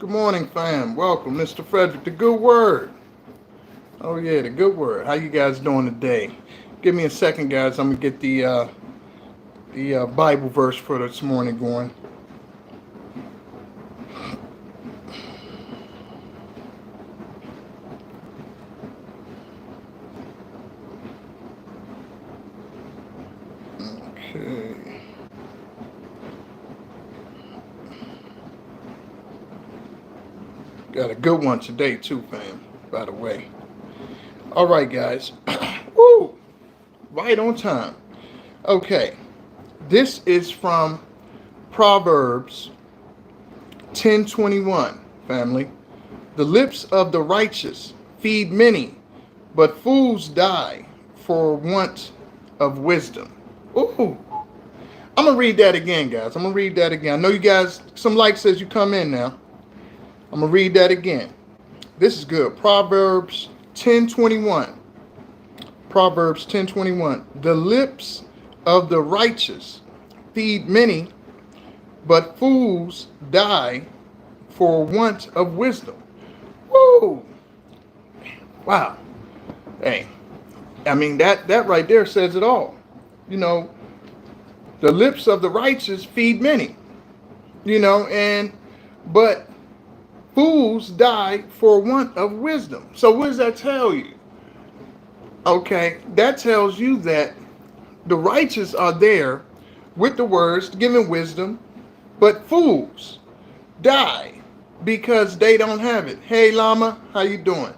Good morning, fam. Welcome, Mr. Frederick. The good word. Oh yeah, the good word. How you guys doing today? Give me a second, guys. I'm gonna get the Bible verse for this morning going. Okay. Got a good one today too, fam. By the way. All right, guys. Woo! Right on time. Okay. This is from Proverbs 10:21, family. The lips of the righteous feed many, but fools die for want of wisdom. Ooh. I'm going to read that again, guys. I'm going to read that again. I know you guys, some likes as you come in now. I'm going to read that again. This is good. Proverbs 10:21. Proverbs 10:21. The lips of the righteous feed many, but fools die for want of wisdom. Woo! Wow. Hey, I mean, that right there says it all. You know, the lips of the righteous feed many. But fools die for want of wisdom. So what does that tell you? Okay, that tells you that the righteous are there with the words giving wisdom, but fools die because they don't have it. Hey Lama, how you doing?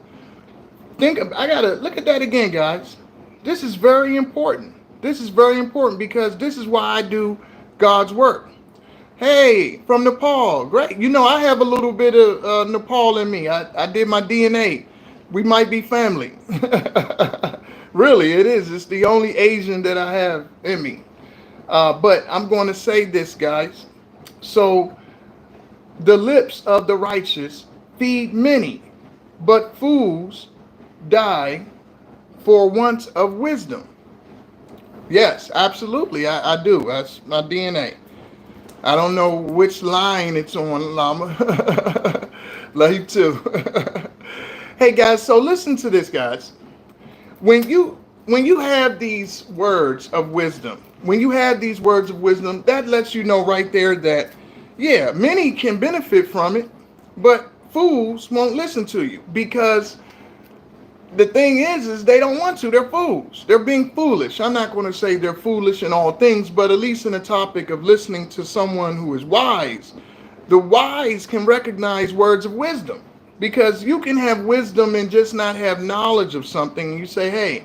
I gotta look at that again, guys. This is very important. This is very important because this is why I do God's work. Hey, from Nepal, great. I have a little bit of Nepal in me. I did my DNA. We might be family. Really, it is. It's the only Asian that I have in me. But I'm going to say this, guys. So, the lips of the righteous feed many, but fools die for want of wisdom. Yes, absolutely. I do. That's my DNA. I don't know which line it's on, Llama. Love you too. Hey guys, so listen to this, guys. When you have these words of wisdom, that lets you know right there that yeah, many can benefit from it, but fools won't listen to you because the thing is they don't want to. They're fools. They're being foolish. I'm not going to say they're foolish in all things, but at least in the topic of listening to someone who is wise, the wise can recognize words of wisdom because you can have wisdom and just not have knowledge of something. And you say, hey,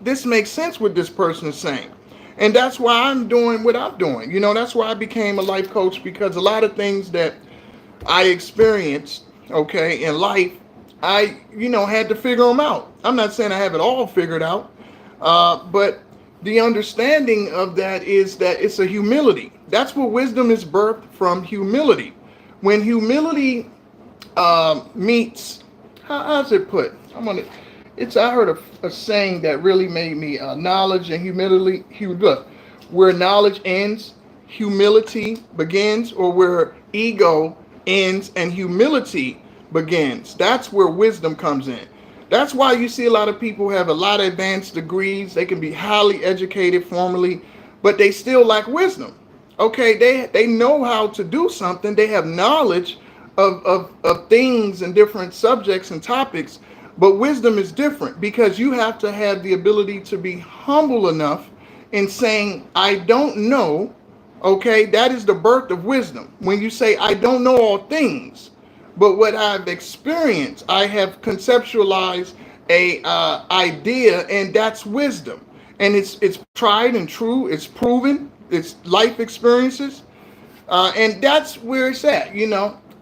this makes sense what this person is saying. And that's why I'm doing what I'm doing. That's why I became a life coach because a lot of things that I experienced, okay, in life, I, had to figure them out. I'm not saying I have it all figured out, but the understanding of that is that it's a humility. That's what wisdom is birthed from, humility. When humility meets, how's it put? I heard a saying that really made me knowledge and humility. Look, where knowledge ends, humility begins, or where ego ends and humility begins. That's where wisdom comes in. That's why you see a lot of people have a lot of advanced degrees. They can be highly educated formally, but they still lack wisdom. Okay, they know how to do something. They have knowledge of things and different subjects and topics, but wisdom is different because you have to have the ability to be humble enough in saying, I don't know. Okay, that is the birth of wisdom. When you say, I don't know all things, but what I've experienced, I have conceptualized a idea, and that's wisdom. And it's tried and true. It's proven. It's life experiences, and that's where it's at.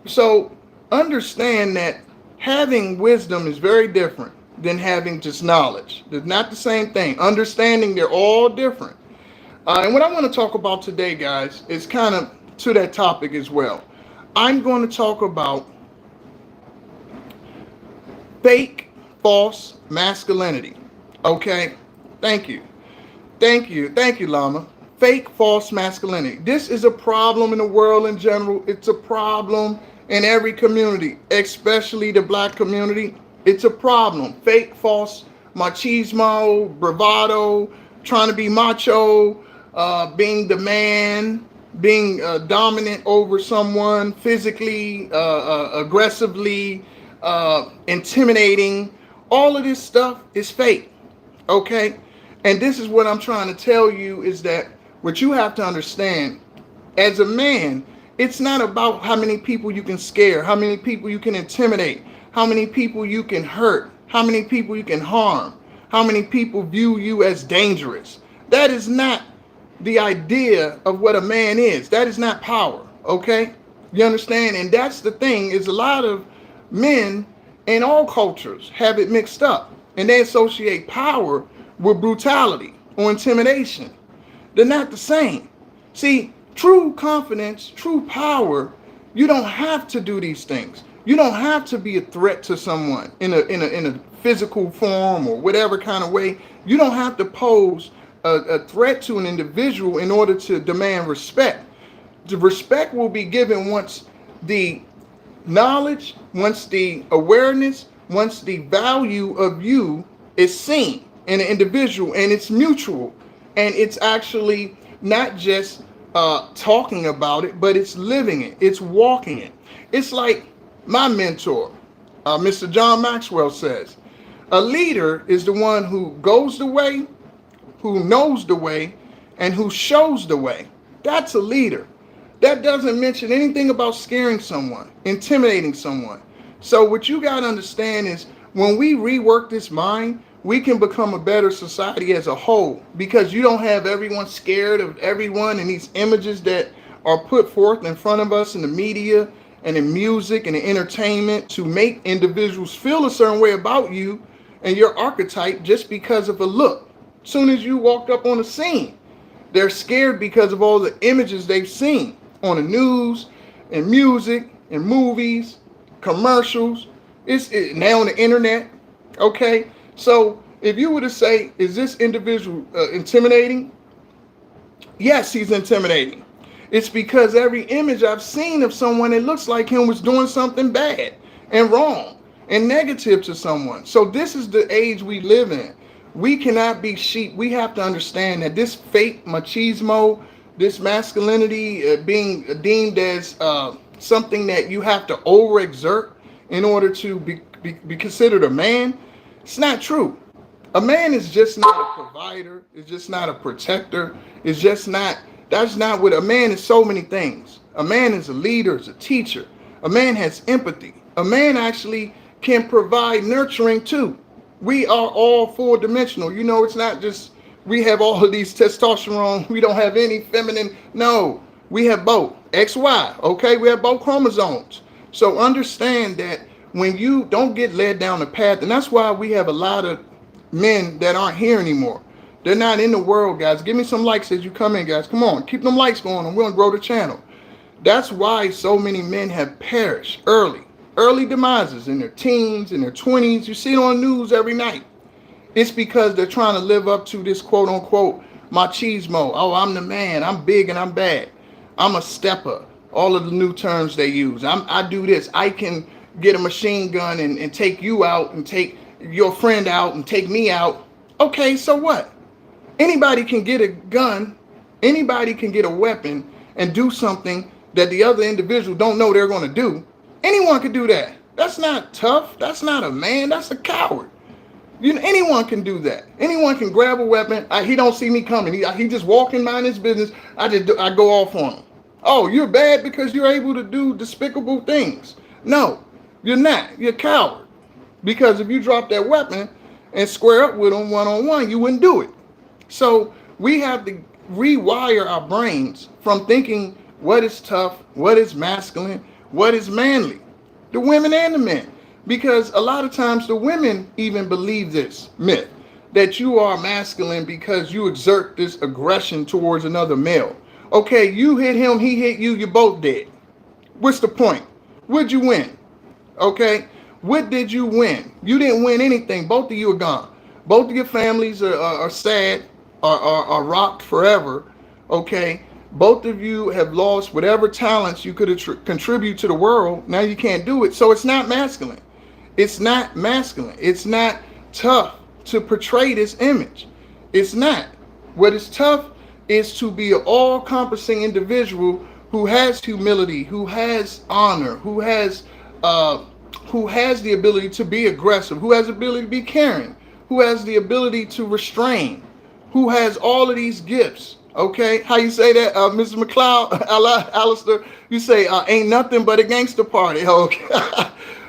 So understand that having wisdom is very different than having just knowledge. They're not the same thing. Understanding they're all different. And what I want to talk about today, guys, is kind of to that topic as well. I'm going to talk about fake, false masculinity. Okay? Thank you. Thank you, Lama. Fake, false masculinity. This is a problem in the world in general. It's a problem in every community, especially the black community. It's a problem. Fake, false machismo, bravado, trying to be macho, being the man, being dominant over someone physically, aggressively, intimidating. All of this stuff is fake. Okay? And this is what I'm trying to tell you is that what you have to understand as a man, it's not about how many people you can scare, how many people you can intimidate, how many people you can hurt, how many people you can harm, how many people view you as dangerous. That is not the idea of what a man is. That is not power, okay? You understand? And that's the thing is a lot of men in all cultures have it mixed up. And they associate power with brutality or intimidation. They're not the same. See, true confidence, true power, you don't have to do these things. You don't have to be a threat to someone in a physical form or whatever kind of way. You don't have to pose a threat to an individual in order to demand respect. The respect will be given once the knowledge, once the awareness, once the value of you is seen in an individual, and it's mutual, and it's actually not just talking about it, but it's living it, it's walking it. It's like my mentor, Mr. John Maxwell says, a leader is the one who goes the way, who knows the way, and who shows the way. That's a leader. That doesn't mention anything about scaring someone, intimidating someone. So what you got to understand is when we rework this mind, we can become a better society as a whole, because you don't have everyone scared of everyone, and these images that are put forth in front of us in the media and in music and in entertainment to make individuals feel a certain way about you and your archetype just because of a look. As soon as you walked up on the scene, they're scared because of all the images they've seen on the news and music and movies, commercials. It's now on the internet. Okay, so if you were to say, is this individual intimidating? Yes, he's intimidating. It's because every image I've seen of someone that looks like him was doing something bad and wrong and negative to someone. So this is the age we live in. We cannot be sheep. We have to understand that this fake machismo, this masculinity being deemed as something that you have to overexert in order to be considered a man, it's not true. A man is just not a provider. It's just not a protector. It's just not, that's not what a man is. So many things. A man is a leader, is a teacher. A man has empathy. A man actually can provide nurturing too. We are all four-dimensional. You know, it's not just we have all of these testosterone. We don't have any feminine. No, we have both. XY, okay? We have both chromosomes. So understand that when you don't get led down the path, and that's why we have a lot of men that aren't here anymore. They're not in the world, guys. Give me some likes as you come in, guys. Come on, keep them likes going and we're going to grow the channel. That's why so many men have perished early demises in their teens, in their 20s. You see it on the news every night. It's because they're trying to live up to this quote unquote machismo. Oh, I'm the man. I'm big and I'm bad. I'm a stepper. All of the new terms they use. I do this. I can get a machine gun and take you out and take your friend out and take me out. Okay, so what? Anybody can get a gun. Anybody can get a weapon and do something that the other individual don't know they're going to do. Anyone can do that. That's not tough. That's not a man. That's a coward. Anyone can do that. Anyone can grab a weapon. He don't see me coming. He just walking mind his business. I go off on him. Oh, you're bad because you're able to do despicable things. No, you're not. You're a coward. Because if you drop that weapon and square up with him one-on-one, you wouldn't do it. So we have to rewire our brains from thinking what is tough, what is masculine, what is manly, the women and the men. Because a lot of times the women even believe this myth that you are masculine because you exert this aggression towards another male. Okay, you hit him, he hit you, you're both dead. What's the point? What'd you win? Okay, what did you win? You didn't win anything. Both of you are gone. Both of your families are sad, are rocked forever. Okay, Both of you have lost whatever talents you could contribute to the world. Now you can't do it. So it's not masculine. It's not masculine. It's not tough to portray this image. It's not. What is tough is to be an all-encompassing individual who has humility, who has honor, who has the ability to be aggressive, who has the ability to be caring, who has the ability to restrain, who has all of these gifts. Okay, how you say that, Mr. McLeod, Alistair? You say ain't nothing but a gangster party. Okay,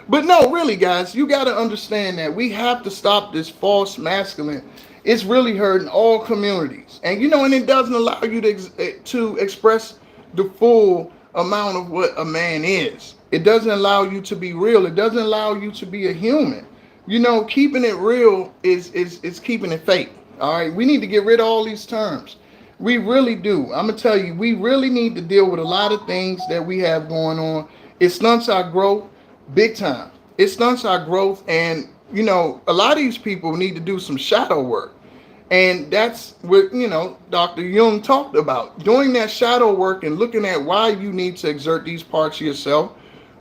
but no, really, guys, you got to understand that we have to stop this false masculine. It's really hurting all communities, and and it doesn't allow you to express the full amount of what a man is. It doesn't allow you to be real. It doesn't allow you to be a human. Keeping it real is keeping it fake. All right, we need to get rid of all these terms. We really do. I'm gonna tell you, we really need to deal with a lot of things that we have going on. It stunts our growth big time. It stunts our growth, and a lot of these people need to do some shadow work. And that's what, Dr. Jung talked about. Doing that shadow work and looking at why you need to exert these parts of yourself.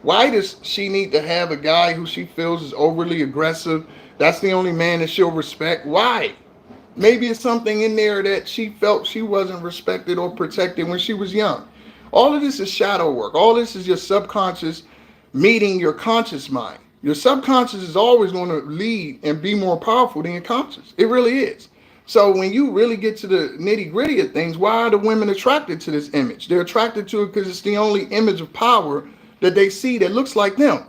Why does she need to have a guy who she feels is overly aggressive? That's the only man that she'll respect. Why? Maybe it's something in there that she felt she wasn't respected or protected when she was young. All of this is shadow work. All this is your subconscious meeting your conscious mind. Your subconscious is always going to lead and be more powerful than your conscious. It really is. So when you really get to the nitty gritty of things, why are the women attracted to this image? They're attracted to it because it's the only image of power that they see that looks like them.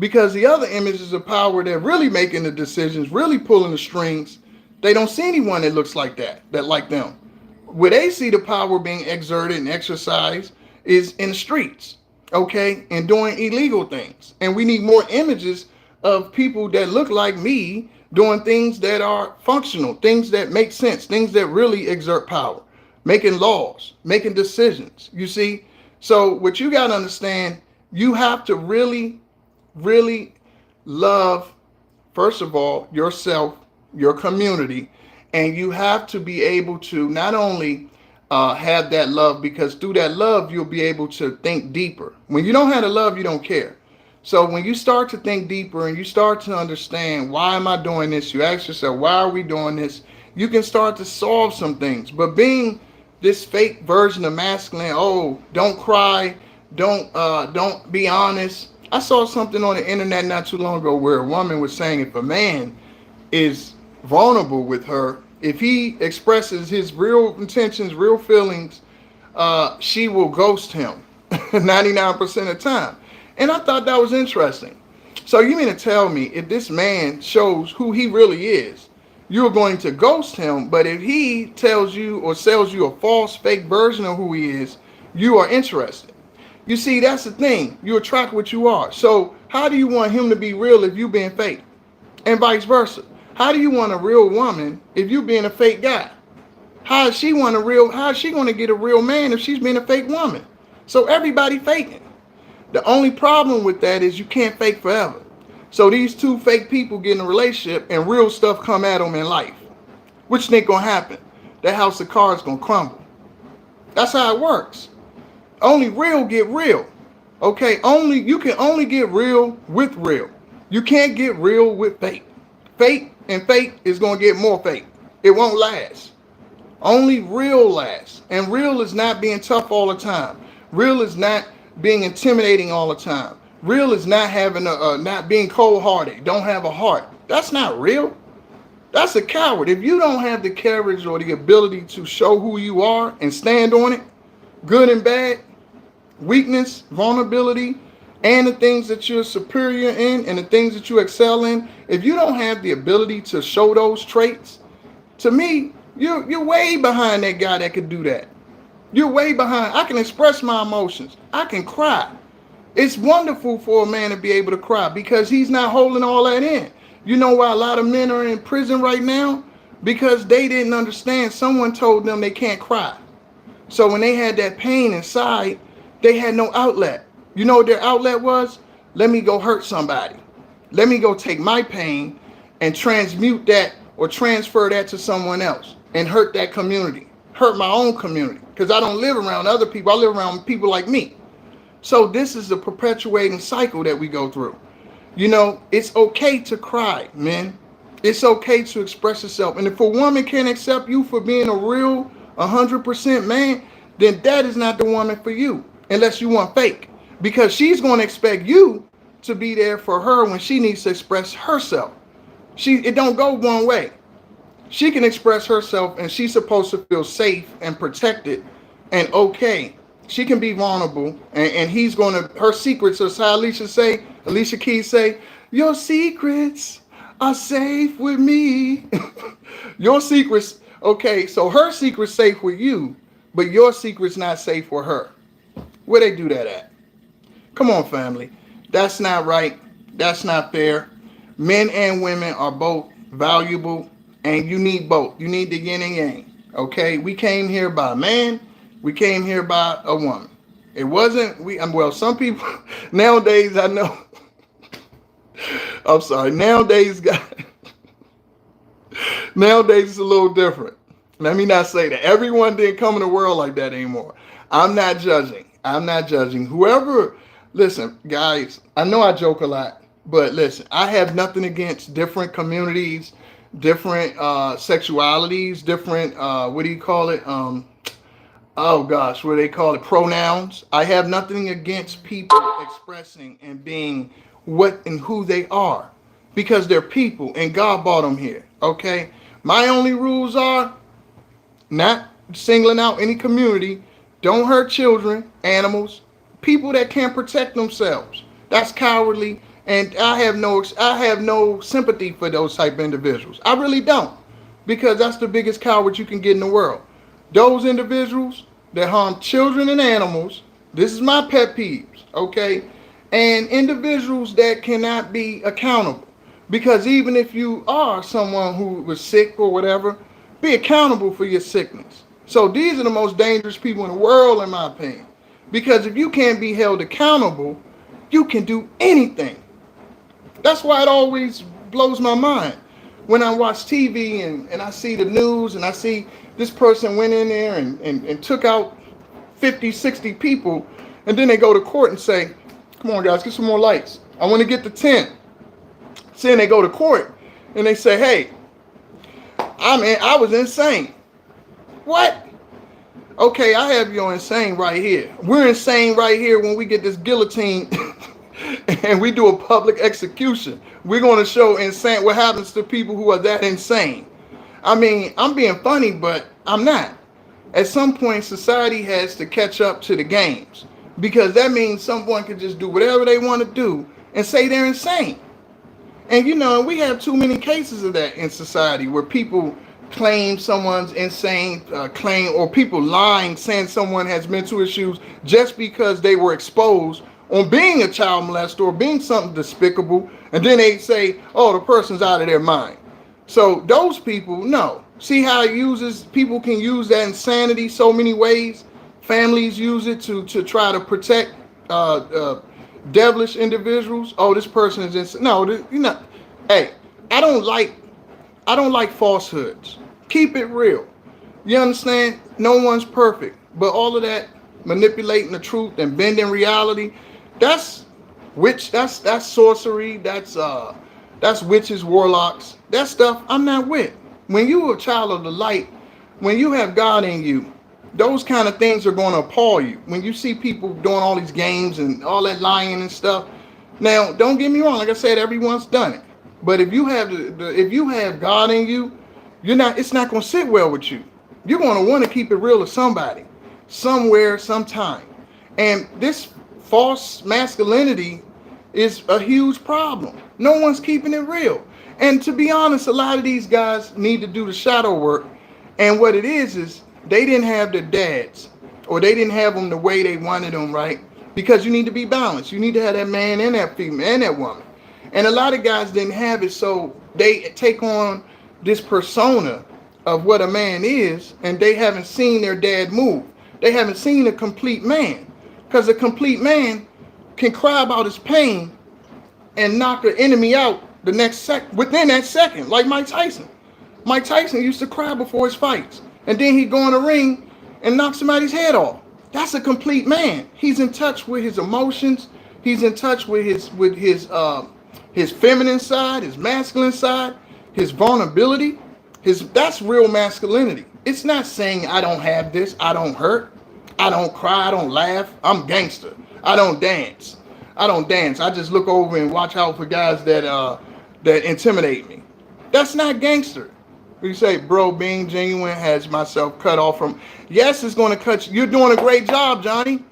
Because the other images of power, they're really making the decisions, really pulling the strings. They don't see anyone that looks like that like them. Where they see the power being exerted and exercised is in the streets, okay, and doing illegal things. And we need more images of people that look like me doing things that are functional, things that make sense, things that really exert power, making laws, making decisions, you see? So what you got to understand, you have to really, really love, first of all, yourself, your community, and you have to be able to not only have that love, because through that love, you'll be able to think deeper. When you don't have the love, you don't care. So when you start to think deeper and you start to understand, why am I doing this? You ask yourself, why are we doing this? You can start to solve some things. But being this fake version of masculine, oh, don't cry, don't be honest. I saw something on the internet not too long ago where a woman was saying if a man is vulnerable with her, if he expresses his real intentions, real feelings, she will ghost him 99% of the time. And I thought that was interesting. So you mean to tell me if this man shows who he really is, you're going to ghost him, but if he tells you or sells you a false, fake version of who he is, you are interested. You see, that's the thing. You attract what you are. So how do you want him to be real if you being fake? And vice versa. How do you want a real woman if you being a fake guy? How is she going to get a real man if she's being a fake woman? So everybody faking. The only problem with that is you can't fake forever. So these two fake people get in a relationship and real stuff come at them in life. Which think gonna happen? That house of cards gonna crumble. That's how it works. Only real get real. Okay, you can only get real with real. You can't get real with fake. Fake and fake is gonna get more fake. It won't last. Only real lasts. And real is not being tough all the time. Real is not being intimidating all the time. Real is not not being cold-hearted. Don't have a heart. That's not real. That's a coward. If you don't have the courage or the ability to show who you are and stand on it, good and bad, weakness, vulnerability, and the things that you're superior in and the things that you excel in, if you don't have the ability to show those traits, to me, you're way behind that guy that could do that. You're way behind. I can express my emotions. I can cry. It's wonderful for a man to be able to cry because he's not holding all that in. You know why a lot of men are in prison right now? Because they didn't understand. Someone told them they can't cry. So when they had that pain inside, they had no outlet. You know what their outlet was? Let me go hurt somebody. Let me go take my pain and transmute that or transfer that to someone else and hurt that community. hurt my own community because I don't live around other people. I live around people like me. So this is the perpetuating cycle that we go through. You know, it's okay to cry, man. It's okay to express yourself. And if a woman can't accept you for being a real 100% man, then that is not the woman for you, unless you want fake. Because she's going to expect you to be there for her when she needs to express herself. It don't go one way. She can express herself and she's supposed to feel safe and protected and okay. She can be vulnerable and he's going to, her secrets, as how Alicia Keys say, your secrets are safe with me. Your secrets, okay, so her secret's safe with you, but your secret's not safe with her. Where they do that at? Come on, family. That's not right. That's not fair. Men and women are both valuable, and you need both. You need the yin and yang. Okay? We came here by a man. We came here by a woman. It wasn't, well, some people, nowadays, I know. I'm sorry. Nowadays, it's a little different. Let me not say that. Everyone didn't come in the world like that anymore. I'm not judging. Whoever, listen, guys, I know I joke a lot, but listen, I have nothing against different communities, different sexualities, different, what do you call it? Oh gosh, what do they call it? Pronouns. I have nothing against people expressing and being what and who they are, because they're people and God brought them here. Okay. My only rules are not singling out any community. Don't hurt children, animals, people that can't protect themselves. That's cowardly, and I have no sympathy for those type of individuals. I really don't, because that's the biggest coward you can get in the world. Those individuals that harm children and animals, this is my pet peeves, okay? And individuals that cannot be accountable. Because even if you are someone who was sick or whatever, be accountable for your sickness. So these are the most dangerous people in the world, in my opinion. Because if you can't be held accountable, you can do anything. That's why it always blows my mind when I watch TV and I see the news and I see this person went in there and took out 50, 60 people, and then they go to court and say, come on guys, get some more lights. I want to get to 10. Then they go to court and they say, hey, I was insane. What? Okay, I have your insane right here. We're insane right here when we get this guillotine and we do a public execution. We're going to show insane what happens to people who are that insane. I mean, I'm being funny, but I'm not. At some point, society has to catch up to the games, because that means someone can just do whatever they want to do and say they're insane. And you know, we have too many cases of that in society where people claim someone's insane, or people lying, saying someone has mental issues just because they were exposed on being a child molester or being something despicable, and then they say, oh, the person's out of their mind. So those people, no. See how people can use that insanity so many ways. Families use it to try to protect devilish individuals. Oh, this person is insane. No, you know, hey, I don't like falsehoods. Keep it real. You understand? No one's perfect, but all of that manipulating the truth and bending reality, that's sorcery. That's witches, warlocks. That stuff I'm not with. When you're a child of the light, when you have God in you, those kind of things are going to appall you. When you see people doing all these games and all that lying and stuff. Now, don't get me wrong. Like I said, everyone's done it. But if you have if you have God in you, it's not going to sit well with you. You're going to want to keep it real to somebody, somewhere, sometime. And this false masculinity is a huge problem. No one's keeping it real. And to be honest, a lot of these guys need to do the shadow work. And what it is they didn't have their dads, or they didn't have them the way they wanted them, right? Because you need to be balanced. You need to have that man and that female and that woman. And a lot of guys didn't have it, so they take on this persona of what a man is, and they haven't seen their dad move. They haven't seen a complete man. Because a complete man can cry about his pain and knock the enemy out within that second, like Mike Tyson. Mike Tyson used to cry before his fights. and then he go in the ring and knock somebody's head off. That's a complete man. He's in touch with his emotions. He's in touch with his feminine side, his masculine side, his vulnerability. That's real masculinity. It's not saying I don't have this, I don't hurt, I don't cry, I don't laugh. I'm gangster. I don't dance. I don't dance. I just look over and watch out for guys that intimidate me. That's not gangster. You say, bro, being genuine has myself cut off from. Yes, it's going to cut you. You're doing a great job, Johnny.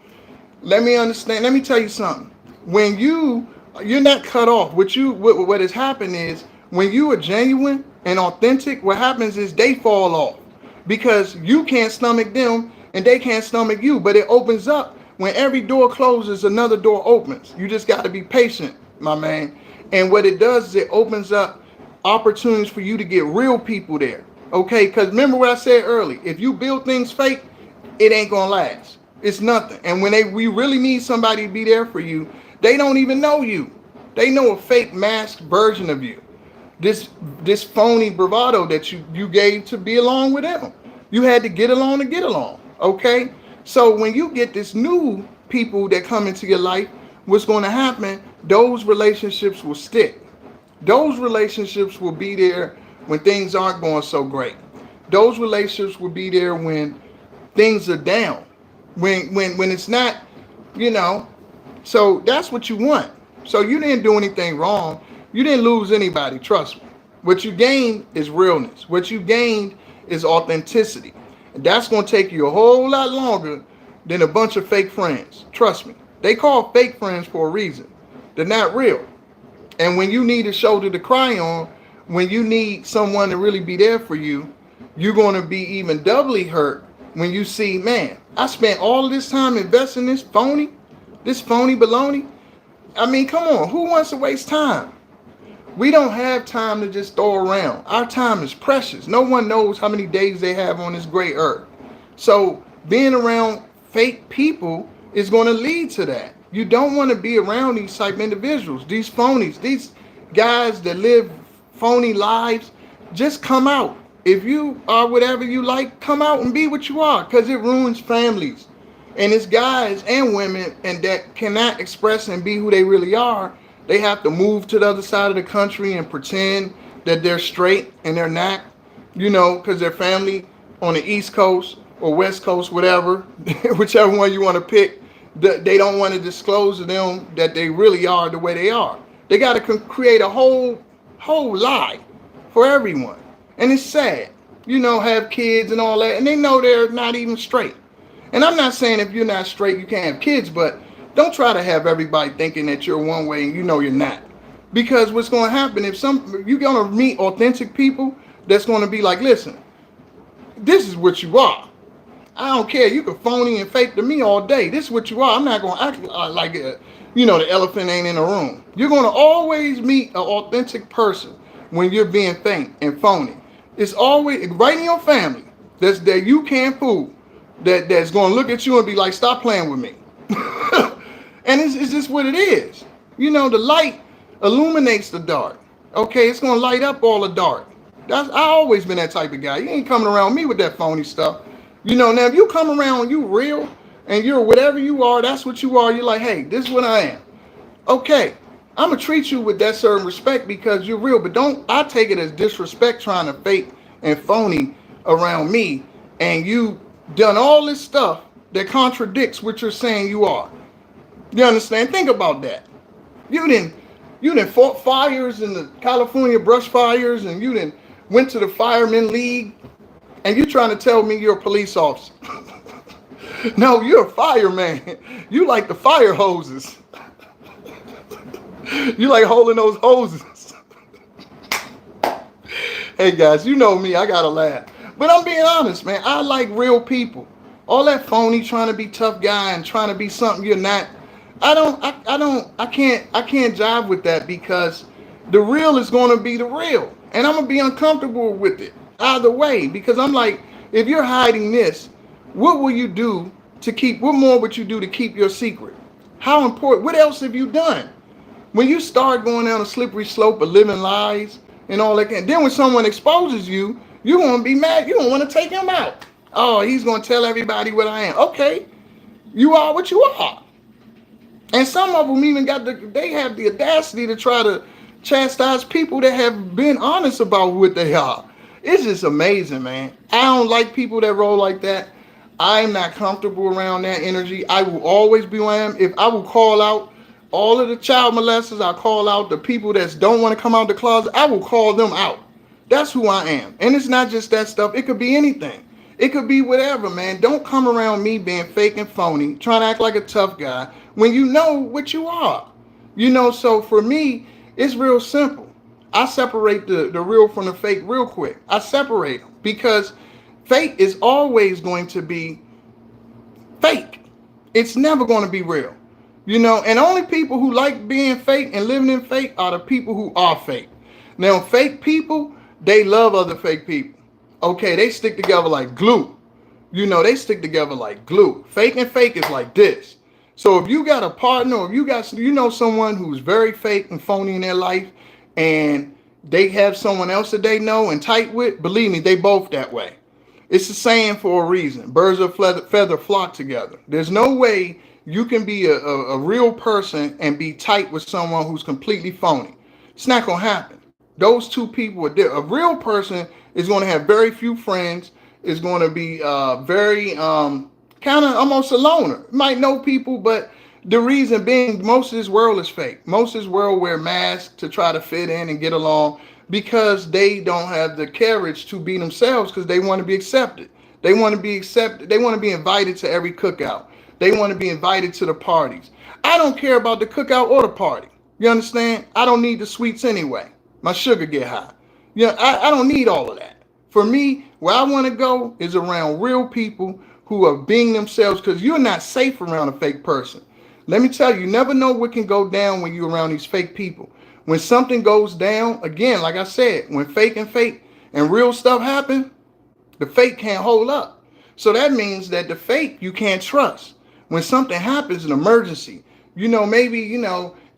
Let me understand. Let me tell you something. When you're not cut off. What has happened is when you are genuine and authentic, what happens is they fall off because you can't stomach them and they can't stomach you. But it opens up. When every door closes, another door opens. You just got to be patient, my man. And what it does is it opens up opportunities for you to get real people there. Okay, because remember what I said earlier, if you build things fake, it ain't gonna last. It's nothing. And when we really need somebody to be there for you, they don't even know you. They know a fake masked version of you. This phony bravado that you gave to be along with them. You had to get along to get along. Okay, so when you get this new people that come into your life, what's going to happen? Those relationships will stick. Those relationships will be there when things aren't going so great. Those relationships will be there when things are down. When it's not, So that's what you want. So you didn't do anything wrong. You didn't lose anybody, trust me. What you gained is realness. What you gained is authenticity. And that's going to take you a whole lot longer than a bunch of fake friends. Trust me. They call fake friends for a reason. They're not real. And when you need a shoulder to cry on, when you need someone to really be there for you, you're going to be even doubly hurt when you see, man, I spent all of this time investing in this phony baloney. I mean, come on, who wants to waste time? We don't have time to just throw around. Our time is precious. No one knows how many days they have on this great earth. So being around fake people is going to lead to that. You don't want to be around these type individuals, these phonies, these guys that live phony lives. Just come out. If you are whatever you like, come out and be what you are, because it ruins families. And it's guys and women and that cannot express and be who they really are. They have to move to the other side of the country and pretend that they're straight and they're not, because their family on the East Coast or West Coast, whatever, whichever one you want to pick, they don't want to disclose to them that they really are the way they are. They got to create a whole lie for everyone. And it's sad, have kids and all that, and they know they're not even straight. And I'm not saying if you're not straight, you can't have kids, but don't try to have everybody thinking that you're one way and you're not. Because what's going to happen if you're going to meet authentic people that's going to be like, listen, this is what you are. I don't care. You can phony and fake to me all day. This is what you are. I'm not going to act like, the elephant ain't in the room. You're going to always meet an authentic person when you're being fake and phony. It's always right in your family that you can't fool, that's going to look at you and be like, stop playing with me. And it's just what it is. The light illuminates the dark. Okay, it's going to light up all the dark. I always been that type of guy. You ain't coming around me with that phony stuff. Now if you come around, you real, and you're whatever you are, that's what you are. You're like, hey, this is what I am. Okay, I'm going to treat you with that certain respect because you're real, but I take it as disrespect trying to fake and phony around me, and you done all this stuff that contradicts what you're saying you are. You understand? Think about that. You didn't fought fires in the California brush fires, and you didn't went to the fireman league, and you trying to tell me you're a police officer. No, you're a fireman. You like the fire hoses. You like holding those hoses. Hey guys, you know me, I gotta laugh. But I'm being honest, man. I like real people. All that phony trying to be tough guy and trying to be something you're not. I can't jive with that, because the real is going to be the real, and I'm gonna be uncomfortable with it either way, because I'm like, if you're hiding this, what will you do what more would you do to keep your secret? How important? What else have you done? When you start going down a slippery slope of living lies and all that, and then when someone exposes you, You're going to be mad. You don't want to take him out. Oh, he's going to tell everybody what I am. Okay, you are what you are. And some of them even they have the audacity to try to chastise people that have been honest about what they are. It's just amazing, man. I don't like people that roll like that. I'm not comfortable around that energy. I will always be who I am. If I will call out all of the child molesters, I call out the people that don't want to come out the closet, I will call them out. That's who I am. And it's not just that stuff. It could be anything. It could be whatever, man. Don't come around me being fake and phony, trying to act like a tough guy when you know what you are. So for me, it's real simple. I separate the real from the fake real quick. I separate them because fake is always going to be fake. It's never going to be real. And only people who like being fake and living in fake are the people who are fake. Now, fake people, they love other fake people. Okay, they stick together like glue. They stick together like glue. Fake and fake is like this. So if you got a partner, or if you got someone who's very fake and phony in their life, and they have someone else that they know and tight with, believe me, they both that way. It's a saying for a reason. Birds of feather flock together. There's no way you can be a real person and be tight with someone who's completely phony. It's not going to happen. Those two people are there. A real person is going to have very few friends, is going to be very kind of almost a loner. Might know people, but the reason being, most of this world is fake. Most of this world wear masks to try to fit in and get along because they don't have the courage to be themselves because they want to be accepted. They want to be accepted. They want to be invited to every cookout. They want to be invited to the parties. I don't care about the cookout or the party. You understand? I don't need the sweets anyway. My sugar get high. I don't need all of that. For me, where I want to go is around real people who are being themselves, because you're not safe around a fake person. Let me tell you, you never know what can go down when you're around these fake people. When something goes down, again, like I said, when fake and real stuff happen, the fake can't hold up. So that means that the fake you can't trust. When something happens, an emergency, maybe,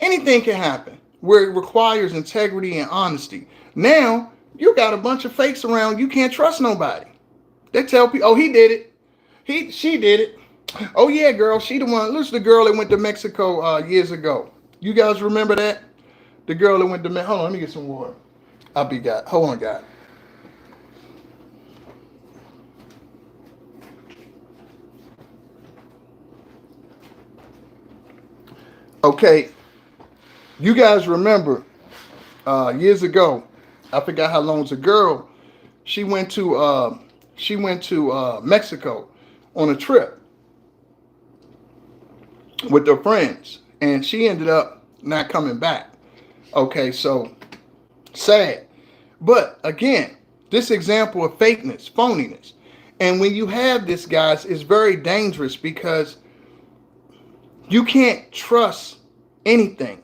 anything can happen where it requires integrity and honesty. Now, you got a bunch of fakes around. You can't trust nobody. They tell people, oh, he did it. She did it. Oh, yeah, girl. She the one. Listen, the girl that went to Mexico years ago. You guys remember that? The girl that went to Mexico. Hold on, let me get some water. Hold on, God. Okay. You guys remember years ago, I forgot how long, it was a girl. She went to Mexico on a trip with her friends, and she ended up not coming back. Okay, so sad. But again, this example of fakeness, phoniness. And when you have this, guys, it's very dangerous because you can't trust anything.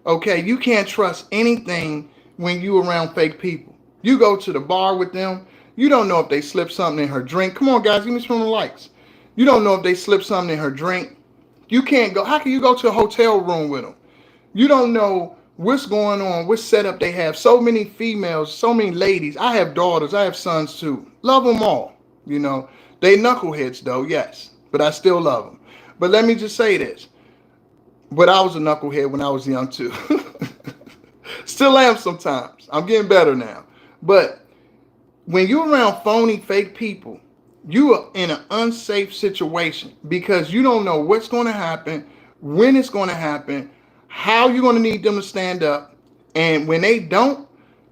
Okay, you can't trust anything when you around fake people. You go to the bar with them, you don't know if they slipped something in her drink. Come on, guys, give me some of the likes. You don't know if they slipped something in her drink. You can't go. How can you go to a hotel room with them? You don't know what's going on, what setup they have. So many females, so many ladies. I have daughters, I have sons too. Love them all. They knuckleheads though, yes, but I still love them. But let me just say this. But I was a knucklehead when I was young too. Still am sometimes. I'm getting better now. But when you're around phony, fake people, you are in an unsafe situation because you don't know what's going to happen, when it's going to happen, how you're going to need them to stand up. And when they don't,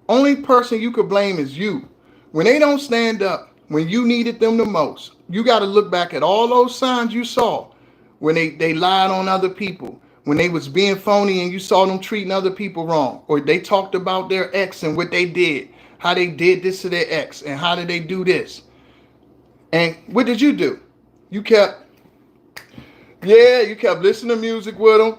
only person you could blame is you. When they don't stand up, when you needed them the most, you got to look back at all those signs you saw when they lied on other people, when they was being phony and you saw them treating other people wrong, or they talked about their ex and what they did, how they did this to their ex, and how did they do this. And what did you do? You kept listening to music with them.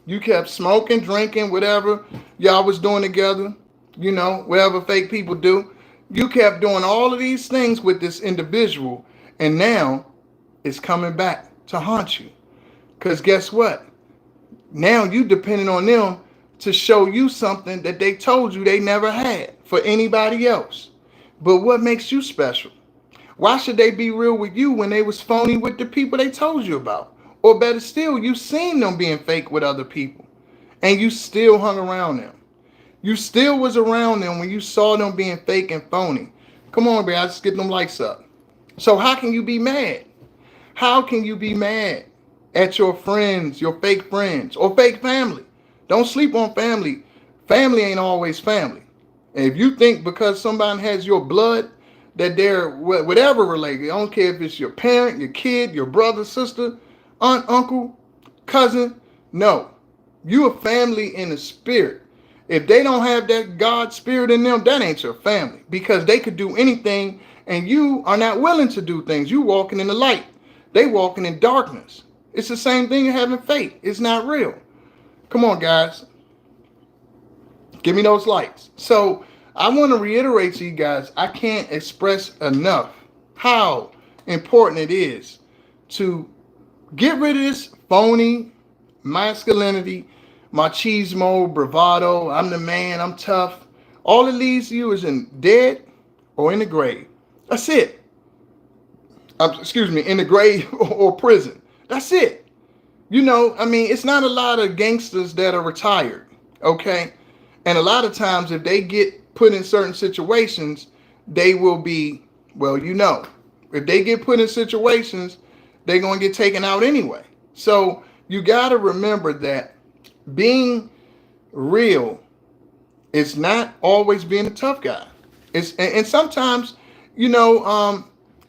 You kept smoking, drinking, whatever y'all was doing together, whatever fake people do. You kept doing all of these things with this individual, and now it's coming back to haunt you. Because guess what? Now you depending on them to show you something that they told you they never had for anybody else. But what makes you special? Why should they be real with you when they was phony with the people they told you about? Or better still, you seen them being fake with other people and you still hung around them. You still was around them when you saw them being fake and phony. Come on, man, let's get them lights up. So how can you be mad? How can you be mad at your friends, your fake friends, or fake family? Don't sleep on family. Family ain't always family. And if you think because somebody has your blood that they're whatever related, I don't care if it's your parent, your kid, your brother, sister, aunt, uncle, cousin, no. You a family in the spirit. If they don't have that God spirit in them, that ain't your family, because they could do anything and you are not willing to do things. You walking in the light. They walking in darkness. It's the same thing as having faith. It's not real. Come on, guys. Give me those lights. So I want to reiterate to you guys, I can't express enough how important it is to get rid of this phony masculinity, machismo, bravado, I'm the man, I'm tough. All it leads to you is in dead or in the grave. That's it. In the grave or prison. That's it. You know, I mean, it's not a lot of gangsters that are retired, okay? And a lot of times if they get put in certain situations, they will be, well, you know, if they get put in situations, they're going to get taken out anyway. So you got to remember that being real is not always being a tough guy. And sometimes, you know,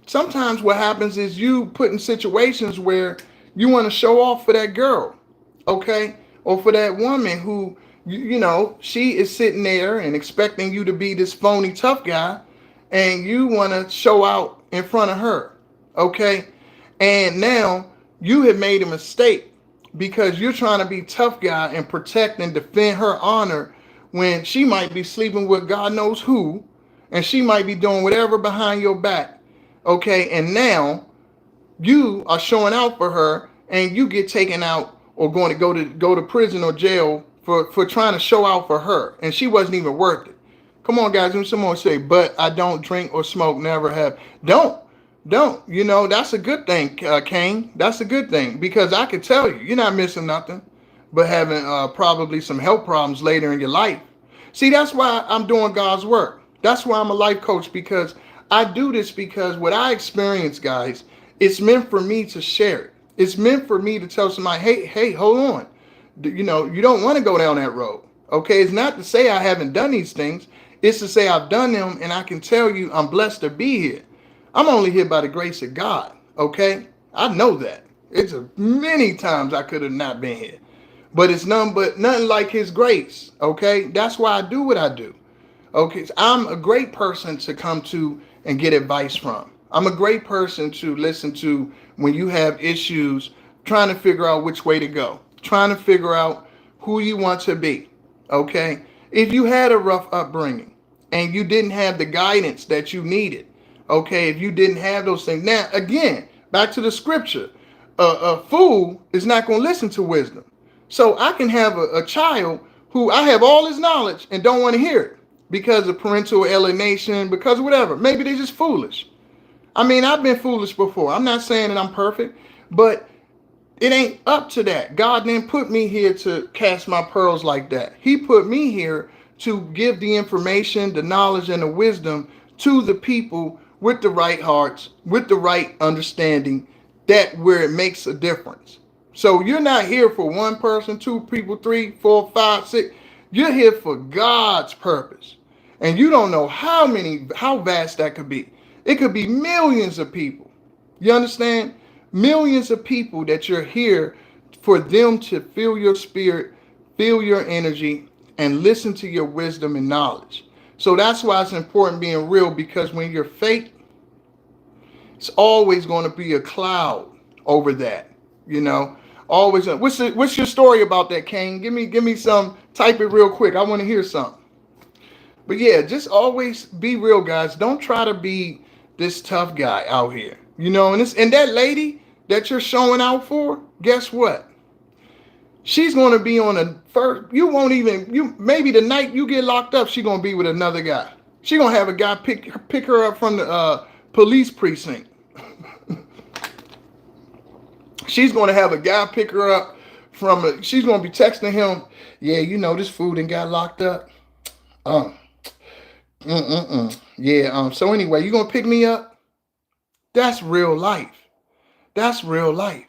sometimes what happens is you put in situations where you want to show off for that girl, okay? Or for that woman who, you know, she is sitting there and expecting you to be this phony tough guy, and you want to show out in front of her, okay? And now you have made a mistake because you're trying to be tough guy and protect and defend her honor when she might be sleeping with God knows who, and she might be doing whatever behind your back, okay? And now you are showing out for her, and you get taken out or going to go to prison or jail for trying to show out for her, and she wasn't even worth it. Come on, guys. When someone say, but I don't drink or smoke, never have. Don't. You know, that's a good thing, Kane. That's a good thing, because I can tell you, you're not missing nothing but having probably some health problems later in your life. See, that's why I'm doing God's work. That's why I'm a life coach, because I do this because what I experience, guys, it's meant for me to share it. It's meant for me to tell somebody, hey, hold on. You know, you don't want to go down that road. Okay, it's not to say I haven't done these things. It's to say I've done them, and I can tell you I'm blessed to be here. I'm only here by the grace of God, okay? I know that. It's many times I could have not been here. But it's nothing like his grace, okay? That's why I do what I do. Okay, so I'm a great person to come to and get advice from. I'm a great person to listen to when you have issues, trying to figure out which way to go, trying to figure out who you want to be, okay? If you had a rough upbringing and you didn't have the guidance that you needed, okay, if you didn't have those things. Now, again, back to the scripture, a fool is not going to listen to wisdom. So I can have a child who I have all his knowledge and don't want to hear it because of parental alienation, because of whatever. Maybe they're just foolish. I mean, I've been foolish before. I'm not saying that I'm perfect, but it ain't up to that. God didn't put me here to cast my pearls like that. He put me here to give the information, the knowledge, and the wisdom to the people with the right hearts, with the right understanding, that where it makes a difference. So you're not here for one person, two people, 3, 4, 5, 6. You're here for God's purpose. And you don't know how vast that could be. It could be millions of people. You understand? Millions of people that you're here for them to feel your spirit, feel your energy, and listen to your wisdom and knowledge. So that's why it's important being real, because when you're fake, it's always going to be a cloud over that, you know. Always. What's your story about that, Kane? Give me some. Type it real quick. I want to hear something. But yeah, just always be real, guys. Don't try to be this tough guy out here, you know. And that lady that you're showing out for, guess what? She's going to be on a first. Maybe the night you get locked up, she's going to be with another guy. She gonna have a guy pick her up from the police precinct. She's gonna have a guy pick her up from a, she's gonna be texting him, yeah, you know, this food and got locked up. Um, yeah, so anyway, you gonna pick me up? That's real life. That's real life.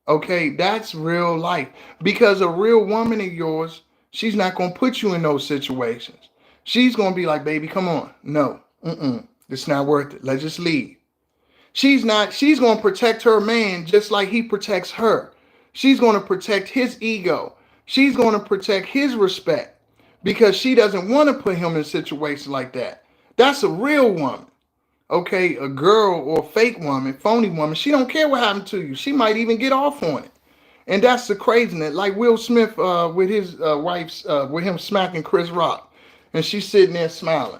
Okay, that's real life. Because a real woman of yours, she's not gonna put you in those situations. She's gonna be like, baby, come on. No, it's not worth it. Let's just leave. She's going to protect her man just like he protects her. She's going to protect his ego. She's going to protect his respect because she doesn't want to put him in a situation like that. That's a real woman. Okay, a girl or a fake woman, phony woman, she don't care what happened to you. She might even get off on it. And that's the craziness. Like Will Smith with his wife's, with him smacking Chris Rock. And she's sitting there smiling.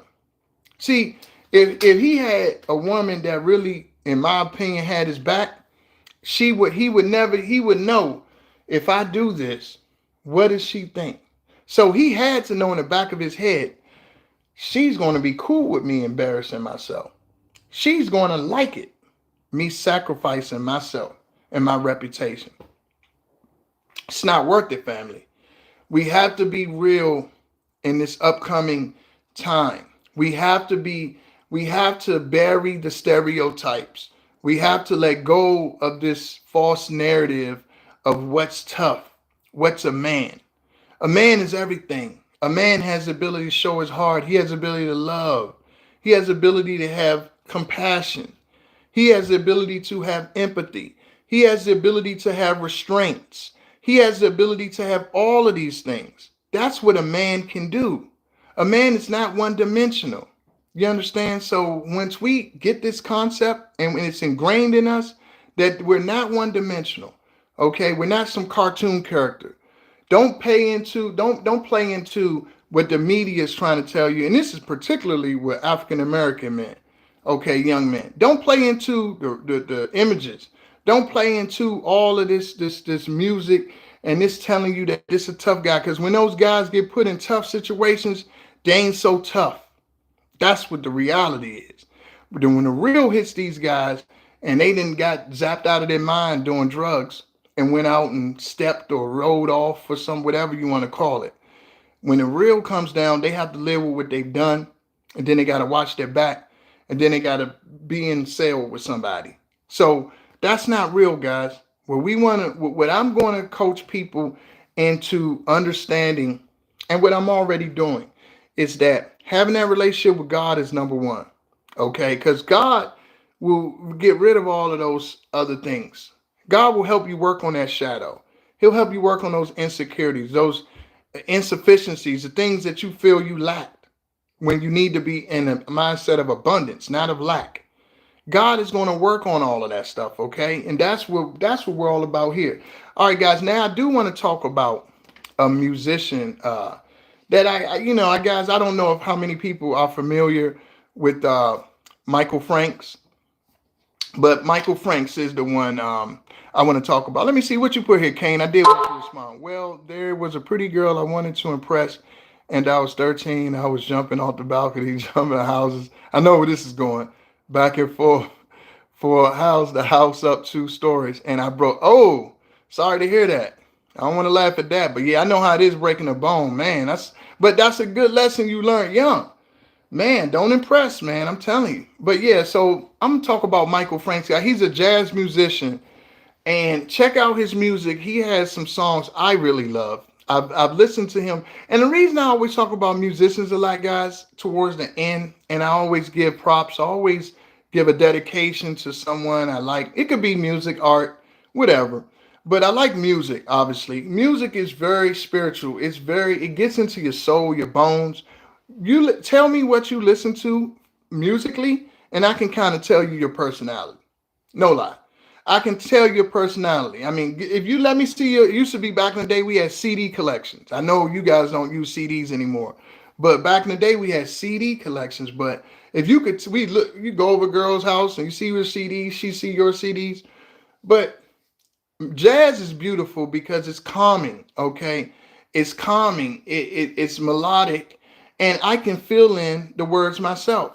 See, if he had a woman that really, in my opinion, had his back, he would know, if I do this, what does she think? So he had to know in the back of his head, she's going to be cool with me embarrassing myself. She's going to like it, me sacrificing myself and my reputation. It's not worth it, family. We have to be real in this upcoming time. We have to bury the stereotypes. We have to let go of this false narrative of what's tough, what's a man. A man is everything. A man has the ability to show his heart. He has the ability to love. He has the ability to have compassion. He has the ability to have empathy. He has the ability to have restraints. He has the ability to have all of these things. That's what a man can do. A man is not one-dimensional. You understand? So once we get this concept and when it's ingrained in us that we're not one-dimensional, okay? We're not some cartoon character. Don't play into what the media is trying to tell you. And this is particularly with African American men, okay, young men. Don't play into the images. Don't play into all of this music and this telling you that this is a tough guy. Because when those guys get put in tough situations, they ain't so tough. That's what the reality is. But then when the real hits these guys and they didn't got zapped out of their mind doing drugs and went out and stepped or rode off for some whatever you want to call it. When the real comes down, they have to live with what they've done, and then they got to watch their back, and then they got to be in cell with somebody. So that's not real, guys. What I'm going to coach people into understanding, and what I'm already doing, is that having that relationship with God is number one. Okay, because God will get rid of all of those other things. God will help you work on that shadow. He'll help you work on those insecurities, those insufficiencies, the things that you feel you lacked when you need to be in a mindset of abundance, not of lack. God is going to work on all of that stuff, okay? And that's what we're all about here. All right, guys. Now I do want to talk about a musician that guys, I don't know if how many people are familiar with Michael Franks, but Michael Franks is the one I want to talk about. Let me see what you put here, Kane. I did want to respond. Well, there was a pretty girl I wanted to impress, and I was 13. I was jumping off the balcony, jumping houses. I know where this is going. Back and forth for the house up 2 stories, and I broke. Oh, sorry to hear that. I don't want to laugh at that, but yeah, I know how it is breaking a bone, man. That's a good lesson you learned young. Man, don't impress, man. I'm telling you. But yeah, so I'm gonna talk about Michael Franks. He's a jazz musician, and check out his music. He has some songs I really love. I've listened to him, and the reason I always talk about musicians a lot, guys, towards the end, and I always give props. I always give a dedication to someone I like. It could be music, art, whatever. But I like music, obviously. Music is very spiritual. It gets into your soul, your bones. You tell me what you listen to musically, and I can kind of tell you your personality. No lie. I can tell your personality. I mean, if you let me see it used to be back in the day, we had CD collections. I know you guys don't use CDs anymore, but back in the day, we had CD collections. But if you could, you go over a girl's house and you see her CDs, she see your CDs. But jazz is beautiful because it's calming, okay? It's calming. It's melodic, and I can fill in the words myself.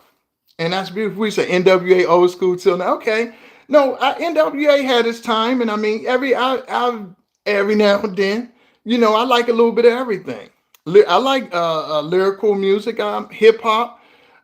And that's beautiful. We say NWA old school till now. Okay. No, NWA had its time, and I mean every now and then, I like a little bit of everything. I like lyrical music, hip hop.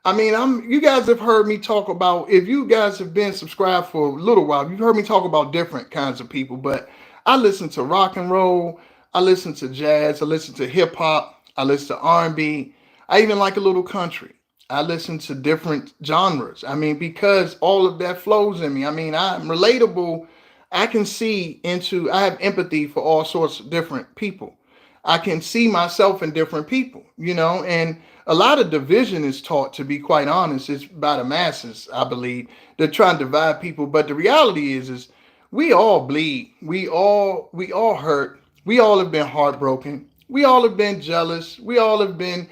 I mean, you guys have heard me talk about, if you guys have been subscribed for a little while, you've heard me talk about different kinds of people, but I listen to rock and roll, I listen to jazz, I listen to hip hop, I listen to R&B. I even like a little country. I listen to different genres. I mean, because all of that flows in me. I mean, I'm relatable. I have empathy for all sorts of different people. I can see myself in different people, and a lot of division is taught, to be quite honest. It's by the masses, I believe. They're trying to divide people. But the reality is we all bleed. We all hurt. We all have been heartbroken. We all have been jealous. We all have been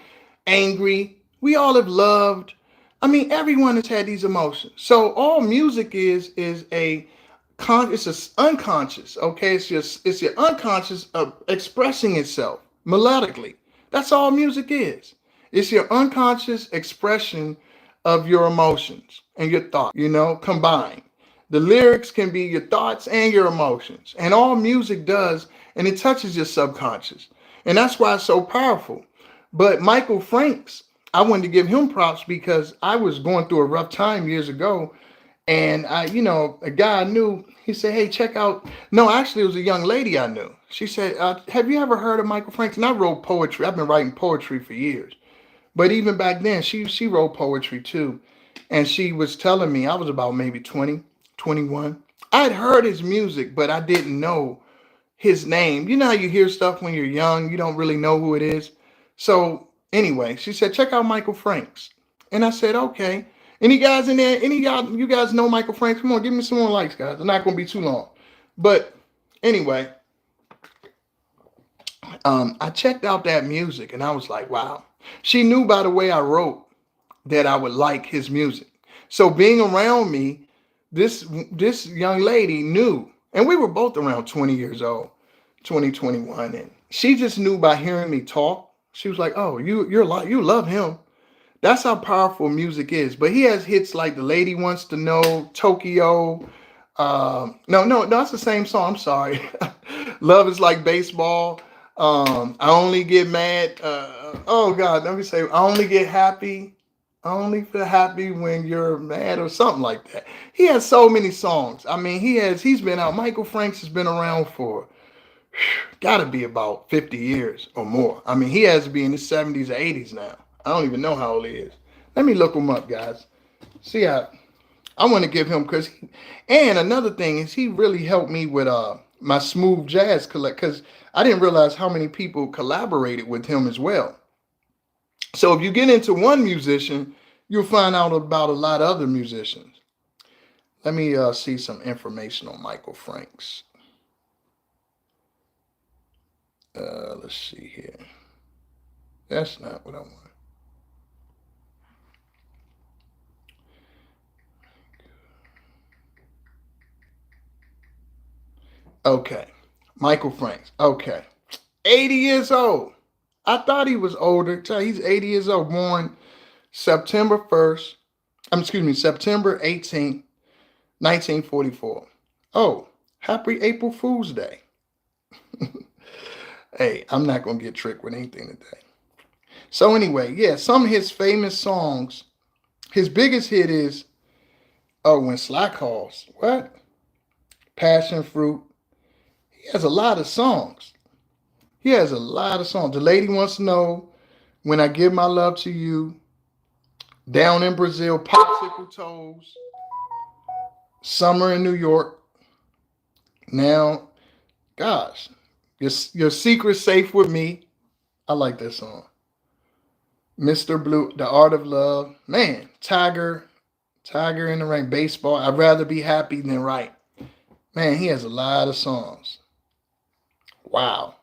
angry. We all have loved. I mean, everyone has had these emotions. So all music is it's just unconscious. Okay, it's your unconscious of expressing itself melodically. That's all music is. It's your unconscious expression of your emotions and your thoughts, combined. The lyrics can be your thoughts and your emotions. And all music does, and it touches your subconscious. And that's why it's so powerful. But Michael Franks, I wanted to give him props because I was going through a rough time years ago. And a guy I knew, he said, hey, check out. No, actually, it was a young lady I knew. She said, have you ever heard of Michael Franks? And I wrote poetry. I've been writing poetry for years. But even back then, she wrote poetry too. And she was telling me, I was about maybe 20, 21. I'd heard his music, but I didn't know his name. You know how you hear stuff when you're young, you don't really know who it is. So anyway, she said, check out Michael Franks. And I said, okay. Any guys in there? You guys know Michael Franks? Come on, give me some more likes, guys. It's not going to be too long. But anyway, I checked out that music and I was like, wow. She knew by the way I wrote that I would like his music. So being around me, this young lady knew, and we were both around 20 years old, 21, and she just knew by hearing me talk. She was like, oh, you love him. That's how powerful music is. But he has hits like The Lady Wants to Know, Tokyo. No, that's the same song. I'm sorry. Love is Like Baseball. I Only Get Mad. Oh God, let me say, I only get happy. I only feel happy when you're mad, or something like that. He has so many songs. I mean, he's been out. Michael Franks has been around for gotta be about 50 years or more. I mean, he has to be in his 70s or 80s now. I don't even know how old he is. Let me look him up, guys. See how I want to give him, and another thing is he really helped me with my smooth jazz collect, because I didn't realize how many people collaborated with him as well. So if you get into one musician, you'll find out about a lot of other musicians. Let me see some information on Michael Franks. Let's see here. That's not what I want. Okay. Michael Franks. Okay. 80 years old. I thought he was older. He's 80 years old. Born September 1st. September 18th, 1944. Oh, happy April Fool's Day. Hey, I'm not going to get tricked with anything today. So anyway, yeah, some of his famous songs. His biggest hit is, When Slack Calls. What? Passion Fruit. He has a lot of songs. The Lady Wants to Know, When I Give My Love to You, Down in Brazil, Popsicle Toes, Summer in New York. Now, gosh, your secret's safe with me. I like that song. Mr. Blue, The Art of Love. Man, Tiger in the Rain, Baseball. I'd rather be happy than right. Man, he has a lot of songs. Wow.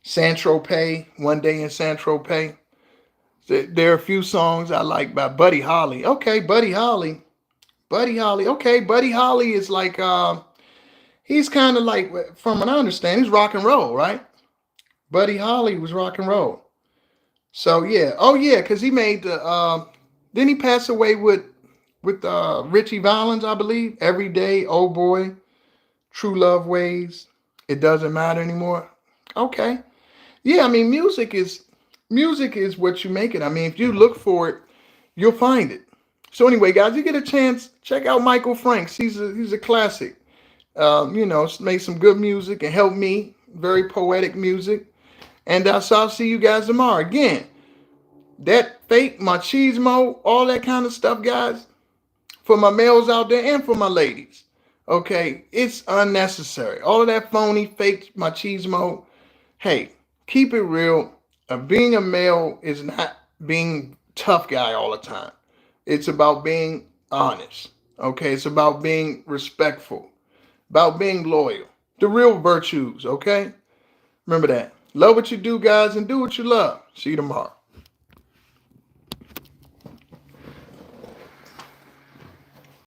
Saint-Tropez, One Day in Saint-Tropez. There are a few songs I like by Buddy Holly. Okay, Buddy Holly. Okay, Buddy Holly is like, he's kind of like, from what I understand, he's rock and roll, right? Buddy Holly was rock and roll. So yeah, oh yeah, because he made the didn't he pass away with Richie Valens, I believe. Every day, oh boy, true love ways. It doesn't matter anymore. Okay. Yeah, I mean music is what you make it. I mean, if you look for it, you'll find it. So anyway, guys, you get a chance, check out Michael Franks. He's a classic. Made some good music and helped me. Very poetic music. And so I'll see you guys tomorrow. Again, that fake machismo, all that kind of stuff, guys, for my males out there and for my ladies. Okay, it's unnecessary. All of that phony, fake machismo. Hey, keep it real. Being a male is not being tough guy all the time. It's about being honest. Okay, it's about being respectful, about being loyal. The real virtues. Okay, remember that. Love what you do, guys, and do what you love. See you tomorrow.